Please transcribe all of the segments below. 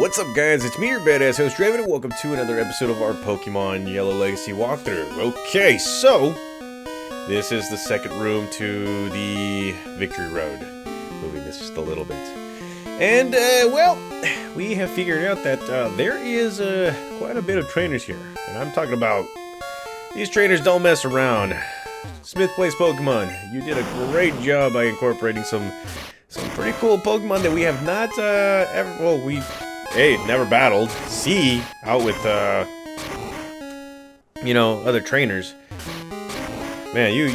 What's up, guys? It's me, your badass host Draven, and welcome to another episode of our Pokemon Yellow Legacy walkthrough. Okay, so this is the second room to the Victory Road. Moving this just a little bit. And, well, we have figured out that there is quite a bit of trainers here. And I'm talking about these trainers don't mess around. Smith Plays Pokemon, you did a great job by incorporating some pretty cool Pokemon that we have not never battled. See, out with other trainers. Man, you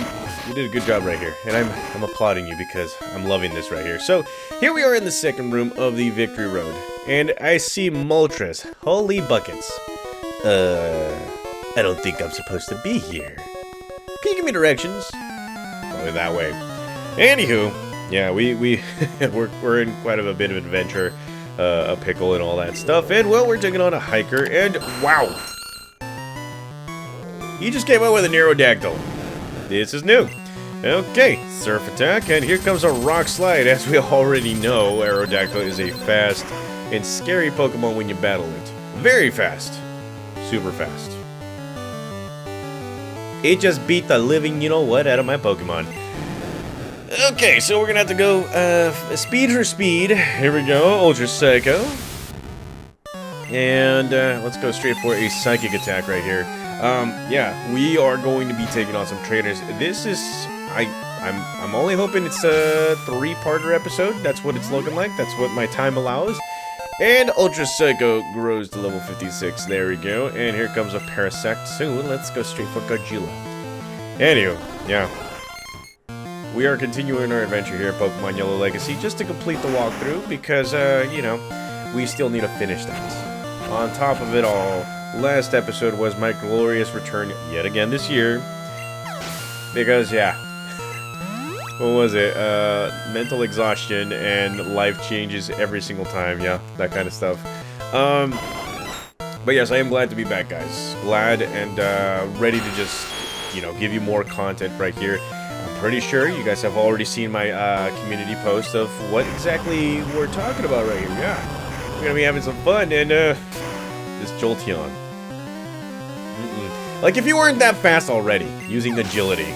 did a good job right here, and I'm applauding you because I'm loving this right here. So here we are in the second room of the Victory Road, and I see Moltres. Holy buckets! I don't think I'm supposed to be here. Can you give me directions? Probably that way. Anywho, yeah, we're in quite a bit of adventure, a pickle and all that stuff, and well, we're taking on a hiker, and wow, he just came out with an Aerodactyl. This is new. Okay, Surf Attack, and here comes a Rock Slide. As we already know, Aerodactyl is a fast and scary Pokemon when you battle it. Very fast. Super fast. It just beat the living you-know-what out of my Pokemon. Okay, so we're gonna have to go speed for speed. Here we go, Ultra Psycho. And let's go straight for a Psychic Attack right here. Yeah, we are going to be taking on some trainers. This is I'm only hoping it's a 3-parter episode. That's what it's looking like. That's what my time allows. And Ultra Psycho grows to level 56. There we go. And here comes a Parasect soon. Let's go straight for Godzilla. Anywho, yeah. We are continuing our adventure here at Pokemon Yellow Legacy just to complete the walkthrough because, we still need to finish that. On top of it all, last episode was my glorious return yet again this year. Because, yeah. What was it? Mental exhaustion and life changes every single time. Yeah, that kind of stuff. But yes, I am glad to be back, guys. Glad and ready to just, give you more content right here. I'm pretty sure you guys have already seen my community post of what exactly we're talking about right here. Yeah, we're gonna be having some fun and this Jolteon. Like if you weren't that fast already using agility.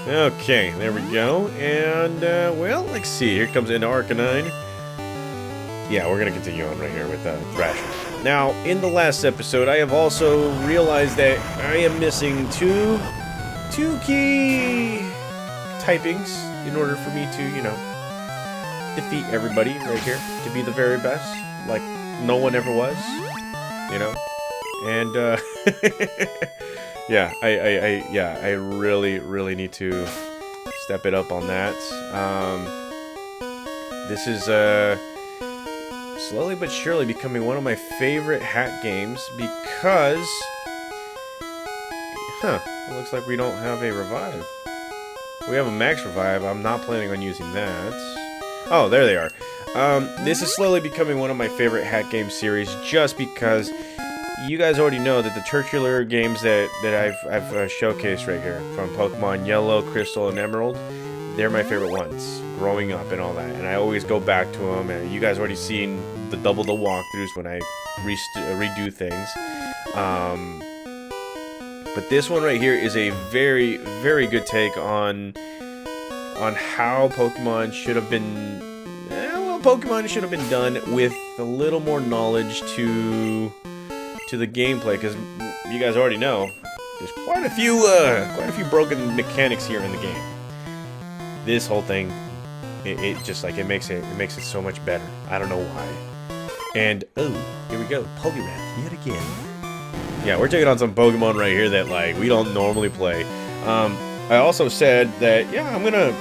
Okay, there we go. And well, let's see. Here comes an Arcanine. Yeah, we're gonna continue on right here with Thrasher. Now, in the last episode, I have also realized that I am missing two key typings in order for me to, defeat everybody right here, to be the very best, like no one ever was, and yeah, I really need to step it up on that. This is slowly but surely becoming one of my favorite hack games because it looks like we don't have a revive. We have a max revive. I'm not planning on using that. Oh, there they are. This is slowly becoming one of my favorite hack game series just because you guys already know that the titular games that I've showcased right here from Pokemon Yellow, Crystal, and Emerald, they're my favorite ones growing up and all that. And I always go back to them. And you guys already seen the double walkthroughs when I redo things. But this one right here is a very, very good take on how Pokemon should have been. Pokemon should have been done with a little more knowledge to the gameplay, because you guys already know there's quite a few broken mechanics here in the game. This whole thing, it makes it so much better. I don't know why. And oh, here we go, Poliwrath yet again. Yeah, we're taking on some Pokemon right here that we don't normally play. I also said that I'm gonna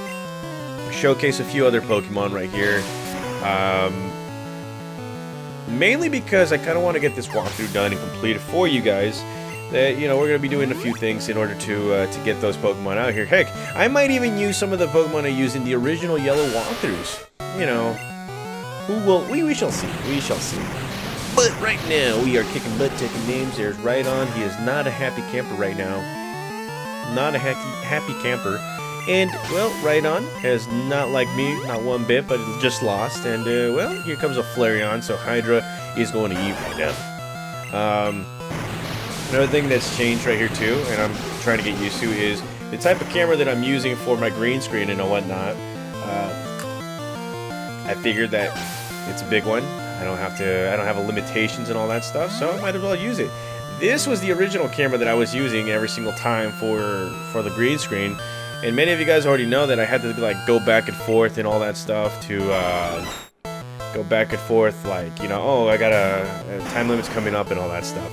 showcase a few other Pokemon right here. Mainly because I kind of want to get this walkthrough done and completed for you guys. That we're going to be doing a few things in order to get those Pokemon out here. Heck, I might even use some of the Pokemon I used in the original Yellow walkthroughs. We shall see. We shall see. But right now, we are kicking butt, taking names. There's Rhydon. He is not a happy camper right now. Not a happy camper. And, well, Rhydon has not liked me, not one bit, but just lost. And, well, here comes a Flareon, so Hydra is going to eat right now. Another thing that's changed right here, too, and I'm trying to get used to, is the type of camera that I'm using for my green screen and whatnot. I figured that it's a big one. I don't have limitations and all that stuff, so I might as well use it. This was the original camera that I was using every single time for the green screen. And many of you guys already know that I had to like go back and forth and all that stuff to go back and forth, like, you know, oh, I got a time limit's coming up and all that stuff.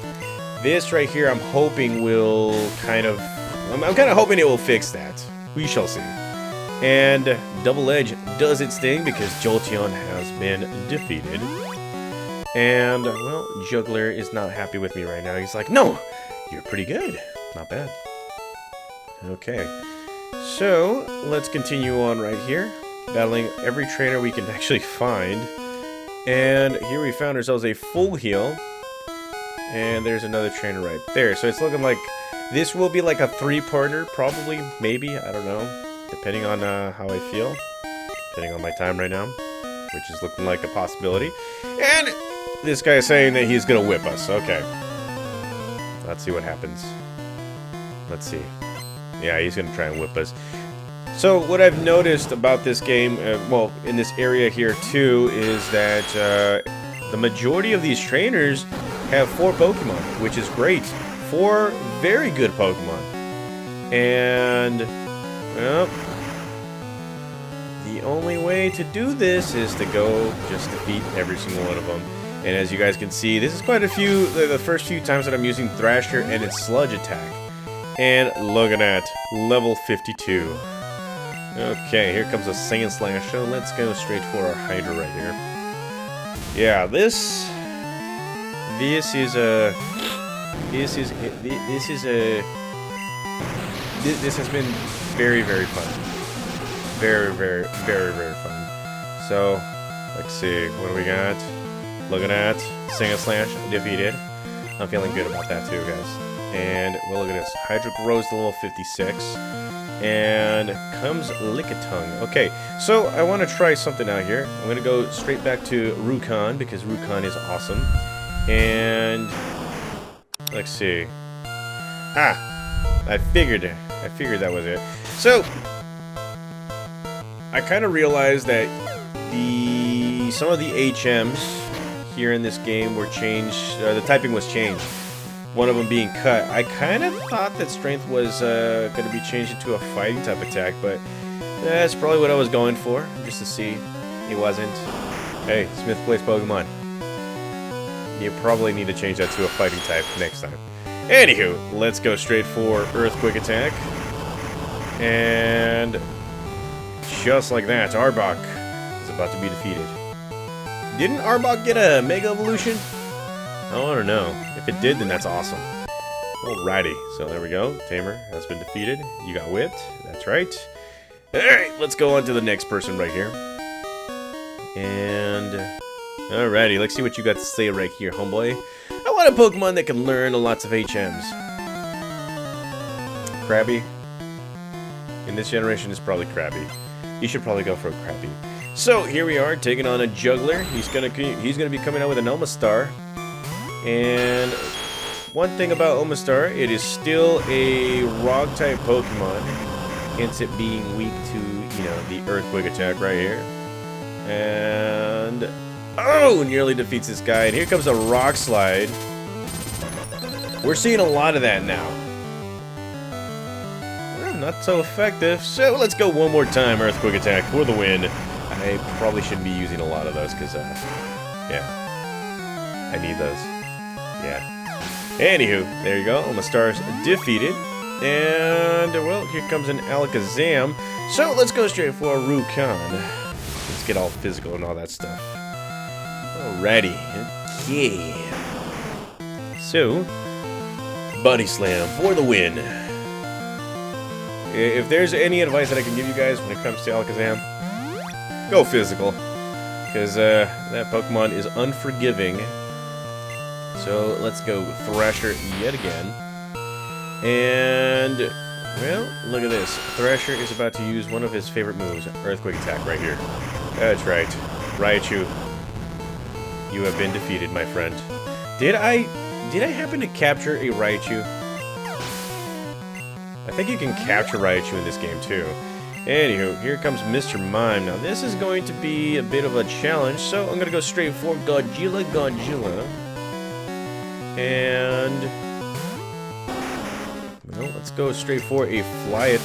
This right here, I'm hoping will I'm kind of hoping it will fix that. We shall see. And Double Edge does its thing because Jolteon has been defeated. And, well, Juggler is not happy with me right now. He's like, no, you're pretty good. Not bad. Okay. So, let's continue on right here, battling every trainer we can actually find. And here we found ourselves a full heal. And there's another trainer right there. So it's looking like this will be like a 3-parter, probably, maybe, I don't know. Depending on how I feel. Depending on my time right now. Which is looking like a possibility. And this guy is saying that he's going to whip us. Okay. Let's see what happens. Let's see. Yeah, he's going to try and whip us. So, what I've noticed about this game, well, in this area here too, is that the majority of these trainers have 4 Pokemon, which is great. 4 very good Pokemon. And, well, the only way to do this is to go just defeat every single one of them. And as you guys can see, this is quite a few, the first few times that I'm using Thrasher and its Sludge attack. And look at that, level 52. Okay, here comes a Sand Slash, so let's go straight for our Hydra right here. Yeah, this has been very, very fun. Very, very, very, very fun. So, let's see, what do we got? Looking at Sand Slash defeated. I'm feeling good about that too, guys. And well, look at this. Hydra grows to level 56. And comes Lickitung. Okay, so I want to try something out here. I'm going to go straight back to Rukon because Rukon is awesome. And let's see. I figured that was it. So I kind of realized that some of the HMs here in this game were changed. The typing was changed. One of them being cut. I kind of thought that strength was going to be changed into a fighting type attack, but that's probably what I was going for, just to see. It wasn't. Hey, Smith plays Pokemon. You probably need to change that to a fighting type next time. Anywho, let's go straight for Earthquake attack. And just like that, Arbok is about to be defeated. Didn't Arbok get a Mega Evolution? I don't know. If it did, then that's awesome. Alrighty, so there we go. Tamer has been defeated. You got whipped. That's right. Alright, let's go on to the next person right here. And alrighty, let's see what you got to say right here, homeboy. I want a Pokemon that can learn lots of HMs. Krabby. In this generation, it's probably Krabby. You should probably go for a Krabby. So here we are, taking on a Juggler. He's gonna be coming out with an Omastar. And one thing about Omastar, it is still a Rock-type Pokemon, hence it being weak to, you know, the Earthquake attack right here. And oh, nearly defeats this guy. And here comes a Rock Slide. We're seeing a lot of that now. Well, not so effective. So let's go one more time. Earthquake attack for the win. I probably shouldn't be using a lot of those because, yeah, I need those. Yeah. Anywho, there you go. Omastar's defeated. And, well, here comes an Alakazam. So, let's go straight for a Rukon. Let's get all physical and all that stuff. Alrighty. Okay. So, Body Slam for the win. If there's any advice that I can give you guys when it comes to Alakazam, go physical. Because that Pokemon is unforgiving. So let's go Thrasher yet again. And Well, look at this. Thrasher is about to use one of his favorite moves, Earthquake Attack, right here. That's right. Raichu, you have been defeated, my friend. Did I happen to capture a Raichu? I think you can capture Raichu in this game, too. Anywho, here comes Mr. Mime. Now, this is going to be a bit of a challenge, so I'm going to go straight for Godzilla. And... well, let's go straight for a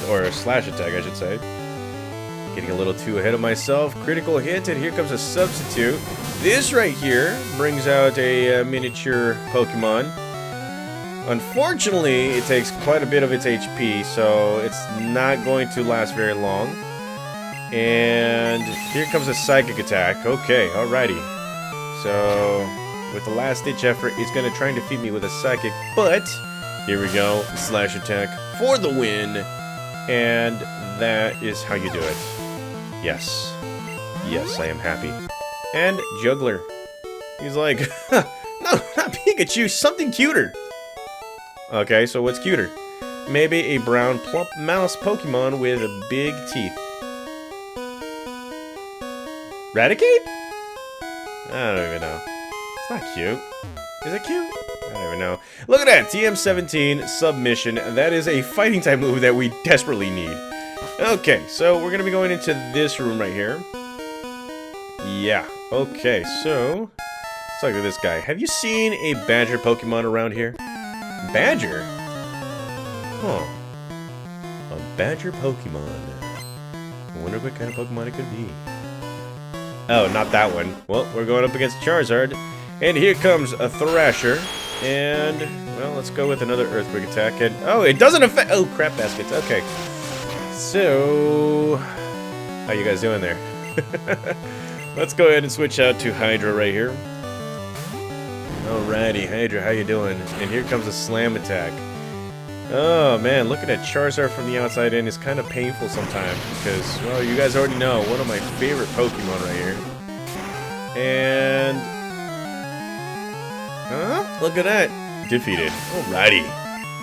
or a slash attack, I should say. Getting a little too ahead of myself. Critical hit, and here comes a substitute. This right here brings out a miniature Pokemon. Unfortunately, it takes quite a bit of its HP, so it's not going to last very long. And here comes a Psychic Attack. Okay, alrighty. So, with the last-ditch effort, it's going to try and defeat me with a Psychic, but here we go. Slash Attack for the win. And that is how you do it. Yes. Yes, I am happy. And Juggler. He's like, no, not Pikachu, something cuter. Okay, so what's cuter? Maybe a brown plump mouse Pokemon with big teeth. Raticate? I don't even know. It's not cute. Is it cute? I don't even know. Look at that! TM17 Submission. That is a fighting type move that we desperately need. Okay, so we're gonna be going into this room right here. Yeah. Okay, so let's look at this guy. Have you seen a badger Pokemon around here? Badger? Huh. A badger Pokemon. I wonder what kind of Pokemon it could be. Oh, not that one. Well, we're going up against Charizard. And here comes a Thrasher. And, well, let's go with another Earthquake Attack. And, oh, it doesn't affect... oh, crap baskets. Okay. So... how you guys doing there? Let's go ahead and switch out to Hydra right here. Alrighty, Hydra, how you doing? And here comes a Slam Attack. Oh man, looking at Charizard from the outside in is kind of painful sometimes because, well, you guys already know, one of my favorite Pokemon right here. And... look at that. Defeated. Alrighty.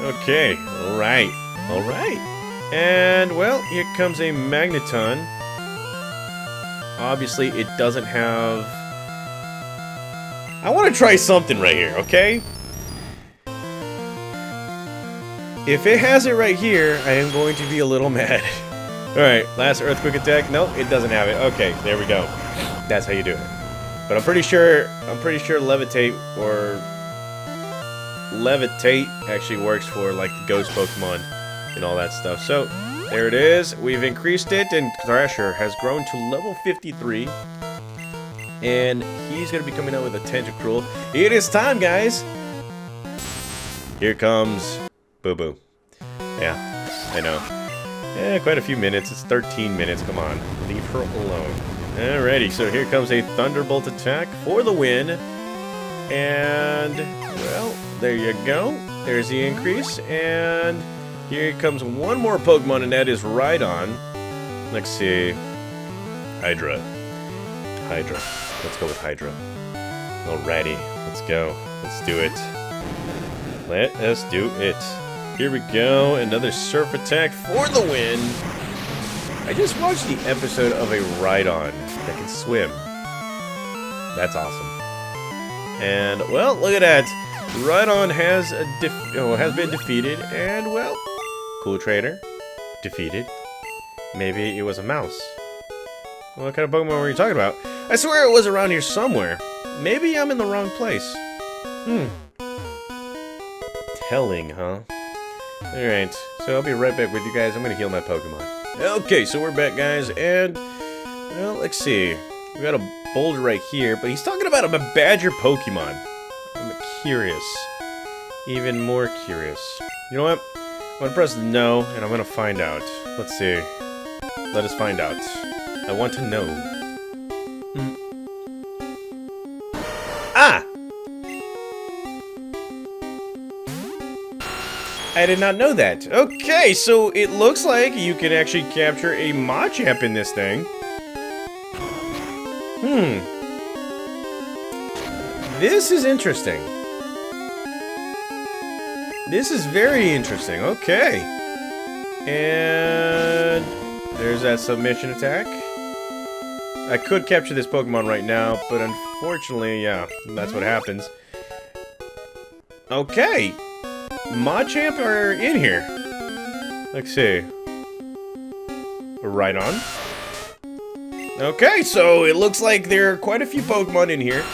Okay, alright. Alright. And, well, here comes a Magneton. Obviously, it doesn't have... I want to try something right here, okay? If it has it right here, I am going to be a little mad. Alright, last Earthquake Attack. Nope, it doesn't have it. Okay, there we go. That's how you do it. But I'm pretty sure Levitate or Levitate actually works for like the ghost Pokemon and all that stuff. So, there it is. We've increased it, and Thrasher has grown to level 53. And he's going to be coming out with a Tentacruel. It is time, guys! Here comes Boo Boo. Yeah, I know. Yeah, quite a few minutes. It's 13 minutes. Come on. Leave her alone. Alrighty, so here comes a Thunderbolt attack for the win. And, well, there you go. There's the increase. And here comes one more Pokemon, and that is Rhydon. Let's see. Hydra. Hydra. Let's go with Hydra. Alrighty, let's go. Let's do it. Let us do it. Here we go. Another Surf Attack for the win. I just watched the episode of a Rhydon that can swim. That's awesome. And, well, look at that. Rhydon has been defeated. And, well, cool trainer. Defeated. Maybe it was a mouse. What kind of Pokemon were you talking about? I swear it was around here somewhere. Maybe I'm in the wrong place. Telling, huh? Alright, so I'll be right back with you guys. I'm gonna heal my Pokemon. Okay, so we're back, guys, and... well, let's see. We got a boulder right here, but he's talking about a badger Pokemon. I'm curious. Even more curious. You know what? I'm gonna press no, and I'm gonna find out. Let's see. Let us find out. I want to know. Ah! I did not know that. Okay, so it looks like you can actually capture a Machamp in this thing. This is interesting. This is very interesting. Okay. And there's that submission attack. I could capture this Pokemon right now, but unfortunately, yeah, that's what happens. Okay. Machamp are in here. Let's see. Right on. Okay, so it looks like there are quite a few Pokemon in here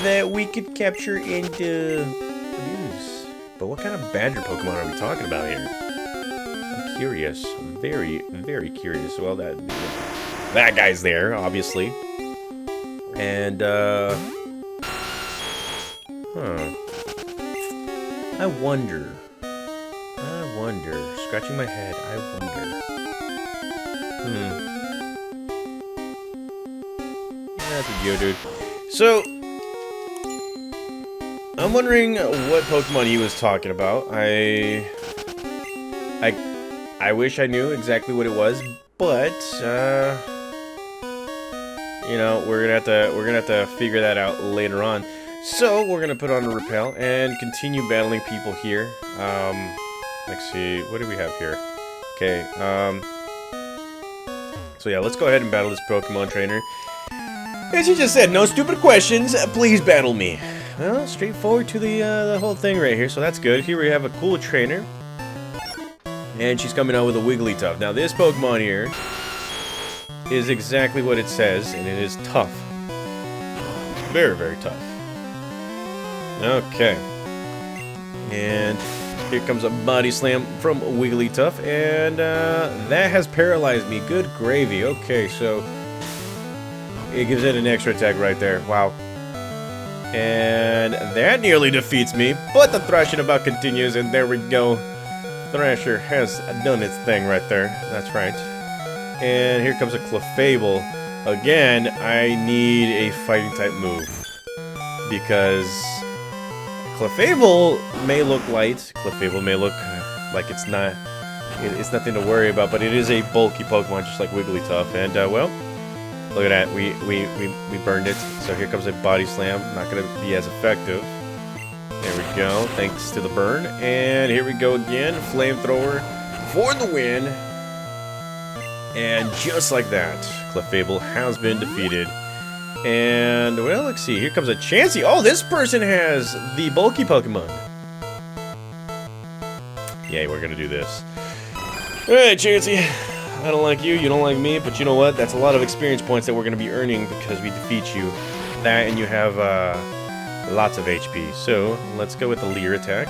that we could capture and use. But what kind of badger Pokemon are we talking about here? I'm curious. I'm very, very curious. Well, that guy's there, obviously. And, I wonder. Scratching my head, I wonder. That's a Geodude. So, I'm wondering what Pokemon he was talking about. I wish I knew exactly what it was, but you know, we're gonna have to figure that out later on. So we're gonna put on a repel and continue battling people here. Let's see, what do we have here? Okay, so yeah, let's go ahead and battle this Pokemon trainer. As you just said, no stupid questions, please battle me. Well, straightforward to the whole thing right here, so that's good. Here we have a cool trainer. And she's coming out with a Wigglytuff. Now this Pokemon here is exactly what it says, and it is tough. Very, very tough. Okay. And here comes a body slam from Wigglytuff, and that has paralyzed me. Good gravy. Okay, so it gives it an extra attack right there. Wow. And that nearly defeats me, but the thrashing about continues, and there we go. Thrasher has done its thing right there. That's right. And here comes a Clefable. Again, I need a fighting type move, because Clefable may look light. Clefable may look like it's not. It's nothing to worry about, but it is a bulky Pokemon, just like Wigglytuff. And well, look at that. We burned it. So here comes a Body Slam. Not going to be as effective. There we go. Thanks to the burn. And here we go again. Flamethrower for the win. And just like that, Clefable has been defeated. And, well, let's see. Here comes a Chansey. Oh, this person has the bulky Pokemon. Yay, we're going to do this. Alright, Chansey. I don't like you, you don't like me, but you know what? That's a lot of experience points that we're going to be earning because we defeat you. That, and you have lots of HP. So, let's go with the Leer attack.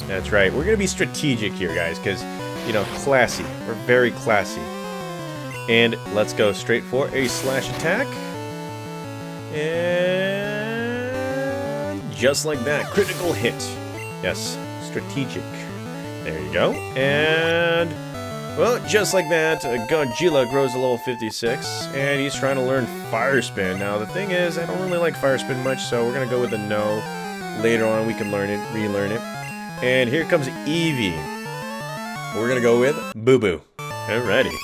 That's right. We're going to be strategic here, guys, because, you know, classy. We're very classy. And let's go straight for a slash attack. And just like that, critical hit. Yes, strategic. There you go. And, well, just like that, Godzilla grows to level 56, and he's trying to learn Fire Spin. Now, the thing is, I don't really like Fire Spin much, so we're going to go with a no. Later on, we can learn it, relearn it. And here comes Eevee. We're going to go with Boo Boo. Alrighty.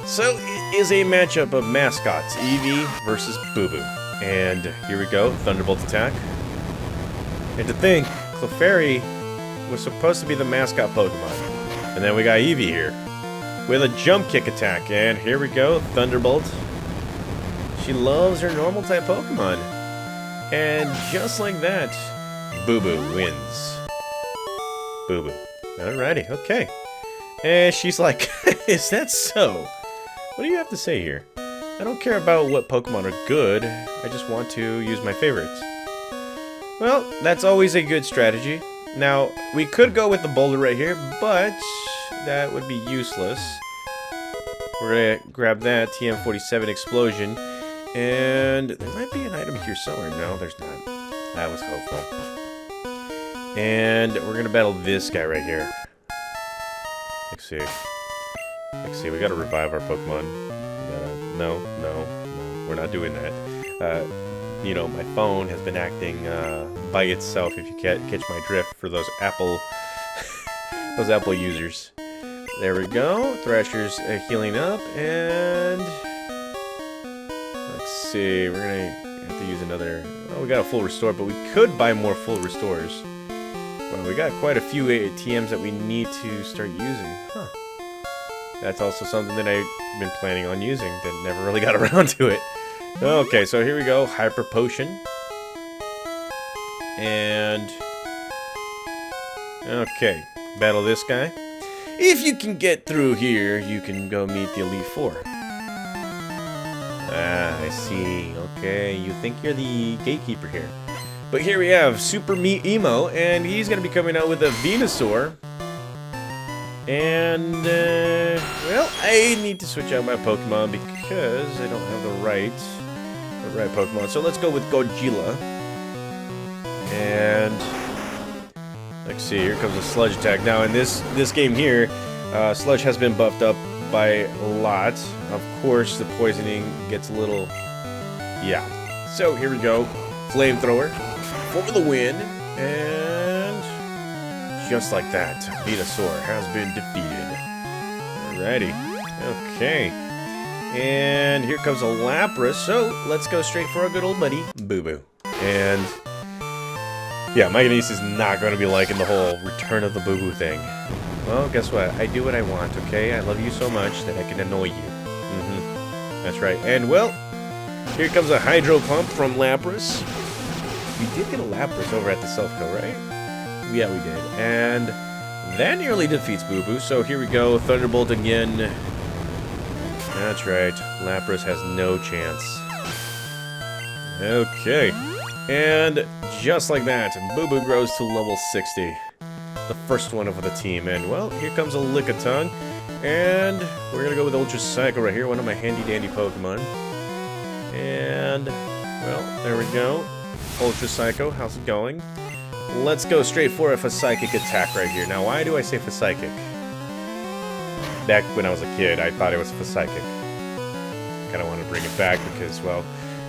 So, it is a matchup of mascots, Eevee versus Boo Boo. And here we go, Thunderbolt attack. And to think, Clefairy was supposed to be the mascot Pokemon. And then we got Eevee here with a jump kick attack. And here we go, Thunderbolt. She loves her normal type Pokemon. And just like that, Boo Boo wins. Boo Boo. Alrighty, okay. And she's like, is that so? What do you have to say here? I don't care about what Pokemon are good. I just want to use my favorites. Well, that's always a good strategy. Now, we could go with the boulder right here, but that would be useless. We're gonna grab that TM47 explosion, and there might be an item here somewhere. No, there's not. That was hopeful. And we're gonna battle this guy right here. Let's see. We gotta revive our Pokemon. No, we're not doing that. You know, my phone has been acting by itself, if you can't catch my drift, for those Apple users. There we go. Thrasher's healing up, and let's see. We're gonna have to use another. Oh, we got a full restore, but we could buy more full restores. Well, we got quite a few ATMs that we need to start using. Huh. That's also something that I've been planning on using, that never really got around to it. Okay, so here we go. Hyper Potion. And... okay, battle this guy. If you can get through here, you can go meet the Elite Four. Ah, I see. Okay, you think you're the gatekeeper here. But here we have Super Meat Emo, and he's going to be coming out with a Venusaur. And, well, I need to switch out my Pokemon because I don't have the right Pokemon. So let's go with Godzilla. And let's see, here comes a Sludge attack. Now in this game here, Sludge has been buffed up by a lot. Of course, the poisoning gets a little, yeah. So here we go, Flamethrower for the win, and just like that, Venusaur has been defeated. Alrighty, okay. And here comes a Lapras, so let's go straight for our good old buddy, Boo Boo. And yeah, my niece is not going to be liking the whole Return of the Boo Boo thing. Well, guess what? I do what I want, okay? I love you so much that I can annoy you. That's right. And, well, here comes a Hydro Pump from Lapras. We did get a Lapras over at the Self-Co, right? Yeah, we did. And that nearly defeats Boo Boo, so here we go. Thunderbolt again. That's right. Lapras has no chance. Okay. And just like that, Boo Boo grows to level 60. The first one of the team. And, well, here comes a Lickitung. And we're going to go with Ultra Psycho right here, one of my handy-dandy Pokemon. And, well, there we go. Ultra Psycho, how's it going? Let's go straight for a Psychic attack right here. Now, why do I say Psychic? Back when I was a kid, I thought it was Psychic. Kind of want to bring it back because, well,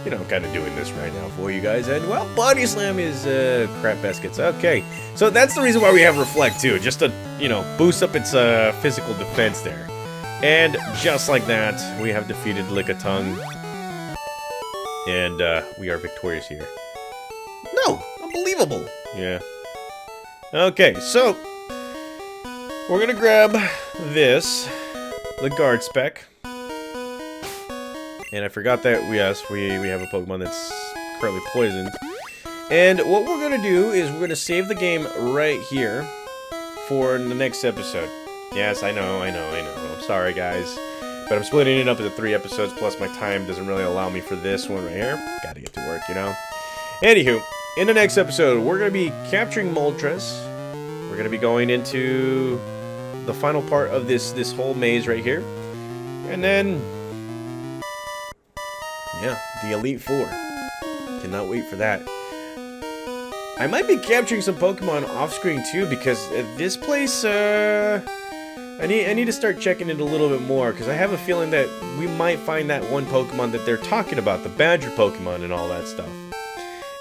you know, I'm kind of doing this right now for you guys. And, well, Body Slam is crap baskets. Okay, so that's the reason why we have Reflect, too. Just to, you know, boost up its physical defense there. And just like that, we have defeated Lickitung. And we are victorious here. No! Unbelievable! Yeah. Okay, so we're going to grab this, the Guard Spec. And I forgot that, yes, we have a Pokemon that's currently poisoned. And what we're going to do is we're going to save the game right here for the next episode. Yes, I know. I'm sorry, guys. But I'm splitting it up into 3 episodes, plus my time doesn't really allow me for this one right here. Gotta get to work, you know? Anywho, in the next episode, we're going to be capturing Moltres. We're going to be going into the final part of this whole maze right here. And then... yeah, the Elite Four. Cannot wait for that. I might be capturing some Pokemon off-screen too, because this place, I need to start checking it a little bit more, because I have a feeling that we might find that one Pokemon that they're talking about, the Badger Pokemon and all that stuff.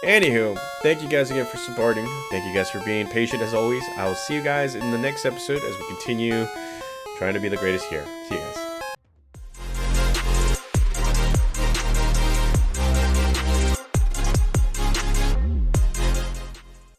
Anywho, thank you guys again for supporting. Thank you guys for being patient as always. I will see you guys in the next episode as we continue trying to be the greatest here. See you guys.